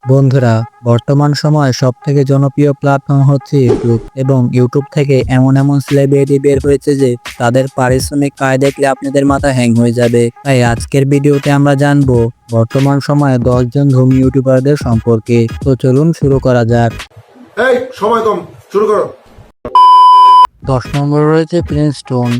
বন্ধুরা, বর্তমান সময়ে সবথেকে জনপ্রিয় প্ল্যাটফর্ম হচ্ছে ইউটিউব এবং ইউটিউব থেকে এমন এমন সেলিব্রিটি বের হয়েছে যে তাদের পারিশ্রমিক আয় দেখলে আপনাদের মাথা হ্যাং হয়ে যাবে। তাই আজকের ভিডিওতে আমরা জানবো বর্তমান সময়ে 10 জন ধনী ইউটিউবারদের সম্পর্কে। তো চলুন শুরু করা যাক। এই সময় কম, শুরু করো। 10 নম্বরে রয়েছে প্রিন্স টোন।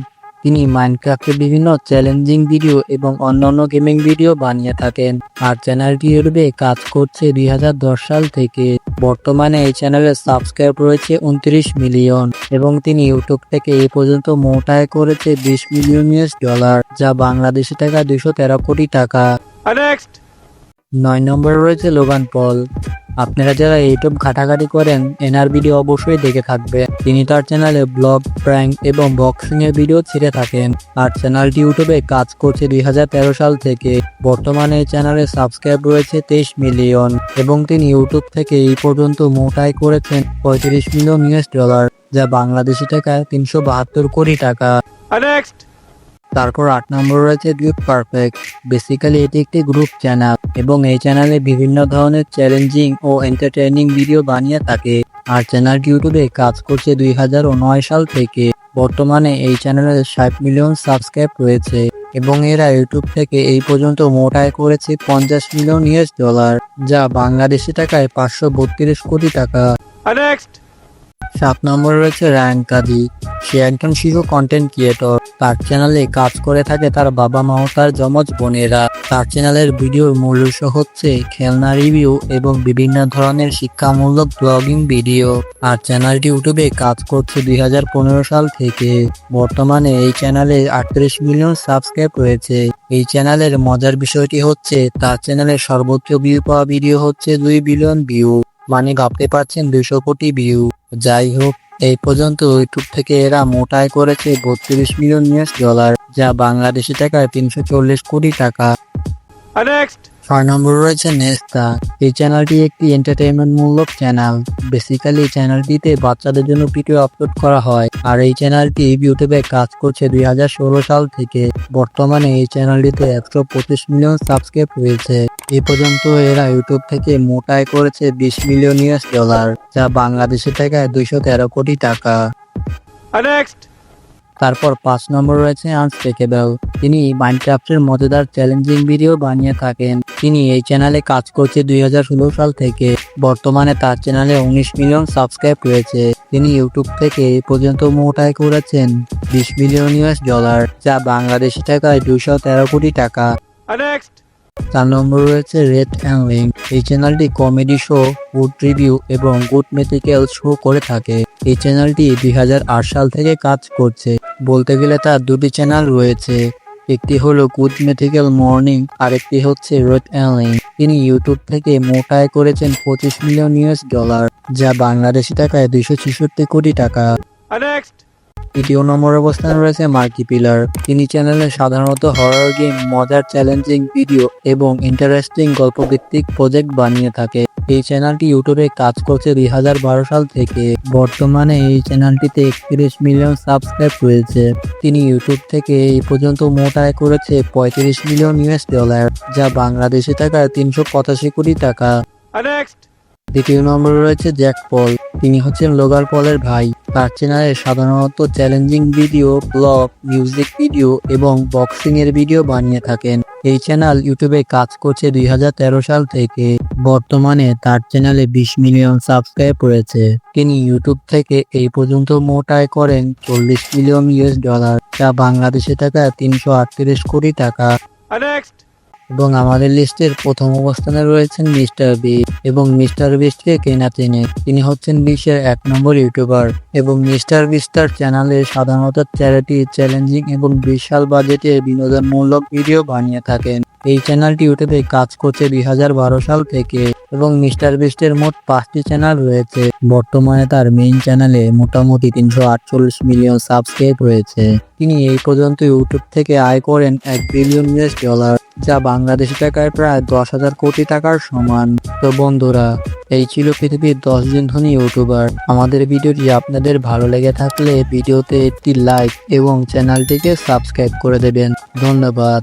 তিনি মাইনক্রাফটের বিভিন্ন চ্যালেঞ্জিং ভিডিও এবং অন্যান্য গেমিং ভিডিও বানিয়ে থাকেন। আর চ্যানেলটি ইউটিউবে কাজ করছে 2010 সাল থেকে। বর্তমানে এই চ্যানেলের সাবস্ক্রাইব রয়েছে 29 মিলিয়ন এবং তিনি ইউটিউব থেকে এই পর্যন্ত মোট আয় করেছে 20 মিলিয়ন ডলার, যা বাংলাদেশি টাকা 213 কোটি টাকা। 9 নম্বরে রয়েছে লোগান পল। আপনারা যারা ইউটিউব ঘাটাঘাটি করেন এনার ভিডিও অবশ্যই দেখে থাকবেন। তিনি তার চ্যানেলে ব্লগ, প্র্যাঙ্ক এবং বক্সিং এর ভিডিও ছেড়ে থাকেন। আর চ্যানেলটি ইউটিউবে কাজ করছে 2013 সাল থেকে। বর্তমানে এই চ্যানেলে সাবস্ক্রাইব রয়েছে 23 মিলিয়ন এবং তিনি ইউটিউব থেকে এই পর্যন্ত মোট আয় করেছেন 35 মিলিয়ন ডলার, যা বাংলাদেশি টাকায় 372 কোটি টাকা। তারপর 8 নম্বর রয়েছে গ্রুপ পারফেক্ট। বেসিক্যালি এটি একটি গ্রুপ চ্যানেল এবং এই চ্যানেলে বিভিন্ন ধরনের চ্যালেঞ্জিং ও এন্টারটেইনিং ভিডিও বানিয়ে থাকে। আর চ্যানেলটি ইউটিউবে কাজ করছে 2009 সাল থেকে। বর্তমানে এই চ্যানেলে 60 মিলিয়ন সাবস্ক্রাইব রয়েছে এবং এরা ইউটিউব থেকে এই পর্যন্ত মোট আয় করেছে 50 মিলিয়ন ডলার, যা বাংলাদেশি টাকায় 532 কোটি টাকা। 7 নম্বরে রয়েছে রায়ান কাদি। সে একজন শিশু কন্টেন্ট ক্রিয়েটর। তার চ্যানেলে কাজ করে থাকে তার বাবা মা ও তার যমজ বোনেরা। তার চ্যানেলের ভিডিওর মূল উৎস হচ্ছে খেলনা রিভিউ এবং বিভিন্ন ধরনের শিক্ষামূলক ব্লগিং ভিডিও। আর চ্যানেলটি ইউটিউবে কাজ করছে 2015 সাল থেকে। বর্তমানে এই চ্যানেলে 38 মিলিয়ন সাবস্ক্রাইব রয়েছে। এই চ্যানেলের মজার বিষয়টি হচ্ছে তার চ্যানেলের সর্বোচ্চ ভিউ পাওয়া ভিডিও হচ্ছে 2 বিলিয়ন ভিউ, মানে ভাবতে পারছেন 200 কোটি ভিউ। যাই হোক, এই পর্যন্ত ইউটিউব থেকে এরা মোট আয় করেছে 32 মিলিয়ন ডলার, যা বাংলাদেশি টাকায় 340 কোটি টাকা। 6 নম্বর রয়েছে নেস্তা। এই চ্যানেলটি একটি এন্টারটেইনমেন্ট মূলক চ্যানেল। বেসিক্যালি চ্যানেলটিতে বাচ্চাদের জন্য ভিডিও আপলোড করা হয়। আর এই চ্যানেলটি ইউটিউবে কাজ করছে 2016 সাল থেকে। বর্তমানে এই চ্যানেলটিতে 125 মিলিয়ন সাবস্ক্রাইব রয়েছে। এই পর্যন্ত এরা ইউটিউব থেকে মোট আয় করেছে 20 মিলিয়ন ডলার, যা বাংলাদেশি টাকায় 213 কোটি টাকা। তারপর 5 নম্বর রয়েছে আনস্টেকেবল। তিনি মাইনক্রাফটের মজাদার চ্যালেঞ্জিং ভিডিও বানিয়ে থাকেন। তিনি এই চ্যানেলে কাজ করছে 2016 সাল থেকে। বর্তমানে তার চ্যানেলে 19 মিলিয়ন সাবস্ক্রাইব রয়েছে। তিনি ইউটিউব থেকে এই পর্যন্ত মোট আয় করেছেন 20 মিলিয়ন ডলার, যা বাংলাদেশি টাকায় 213 কোটি টাকা। 4 নম্বর রয়েছে রেড অ্যান্ড লিঙ্ক। এই চ্যানেলটি কমেডি শো, ফুড রিভিউ এবং গুড মেথিক্যাল শো করে থাকে। এই চ্যানেলটি 2008 সাল থেকে কাজ করছে। বলতে গেলে তার দুটি চ্যানেল রয়েছে, একটি হলো গুড মেথিক্যাল মর্নিং আর একটি হচ্ছে রেড অ্যান্ড লিঙ্ক। তিনি ইউটিউব থেকে মোট আয় করেছেন 25 মিলিয়ন ডলার, যা বাংলাদেশি টাকায় 266 কোটি টাকা। 3 নম্বর অবস্থানে রয়েছে মার্কি পিলার। তিনি চ্যানেলে সাধারণত হরর গেম, মজার চ্যালেঞ্জিং ভিডিও এবং ইন্টারেস্টিং গল্পভিত্তিক প্রজেক্ট বানিয়ে থাকে। এই চ্যানেলটি ইউটিউবে কাজ করছে 2012 সাল থেকে। বর্তমানে এই চ্যানেলটিতে 31 মিলিয়ন সাবস্ক্রাইব রয়েছে। তিনি ইউটিউব থেকে এই পর্যন্ত মোট আয় করেছে 35 মিলিয়ন ডলার, যা বাংলাদেশি টাকায় 385 কোটি টাকা। 2 নম্বরে রয়েছে জ্যাক পল। তিনি হচ্ছেন লোগান পলের ভাই। তার চ্যানেলে সাধারণত challenging video, blog, music video এবং বক্সিং এর ভিডিও বানিয়ে থাকেন। এই চ্যানেল ইউটিউবে কাজ করছে 2013 সাল থেকে। বর্তমানে তার চ্যানেলে 20 মিলিয়ন সাবস্ক্রাইব রয়েছে। তিনি ইউটিউব থেকে এই পর্যন্ত মোট আয় করেন 40 মিলিয়ন ডলার, যা বাংলাদেশি টাকায় 338 কোটি টাকা। এবং আমাদের লিস্টের প্রথম অবস্থানে রয়েছেন মিস্টার বিস্ট। এবং মিস্টার বিস্টকে কে না চেনে? তিনি হচ্ছেন বিশ্বের 1 নম্বর ইউটিউবার এবং মিস্টার বিস্ট তার চ্যানেলে সাধারণত চ্যারিটি, চ্যালেঞ্জিং এবং বিশাল বাজেটের বিনোদনমূলক ভিডিও বানিয়ে থাকেন। এই চ্যানেলটি ইউটিউবে কাজ করছে 2012 সাল থেকে এবং মিস্টার বিস্টের মোট 5টি চ্যানেল রয়েছে। বর্তমানে তার মেইন চ্যানেলে মোটামুটি 348 মিলিয়ন সাবস্ক্রাইব রয়েছে। তিনি এই পর্যন্ত ইউটিউব থেকে আয় করেন 1 বিলিয়ন ডলার, যা বাংলাদেশি টাকায় প্রায় 10,000 কোটি টাকার সমান। তো বন্ধুরা, এই ছিল পৃথিবীর 10 জন ধনী ইউটিউবার। আমাদের ভিডিওটি আপনাদের ভালো লেগে থাকলে ভিডিওতে একটি লাইক এবং চ্যানেলটিকে সাবস্ক্রাইব করে দেবেন। ধন্যবাদ।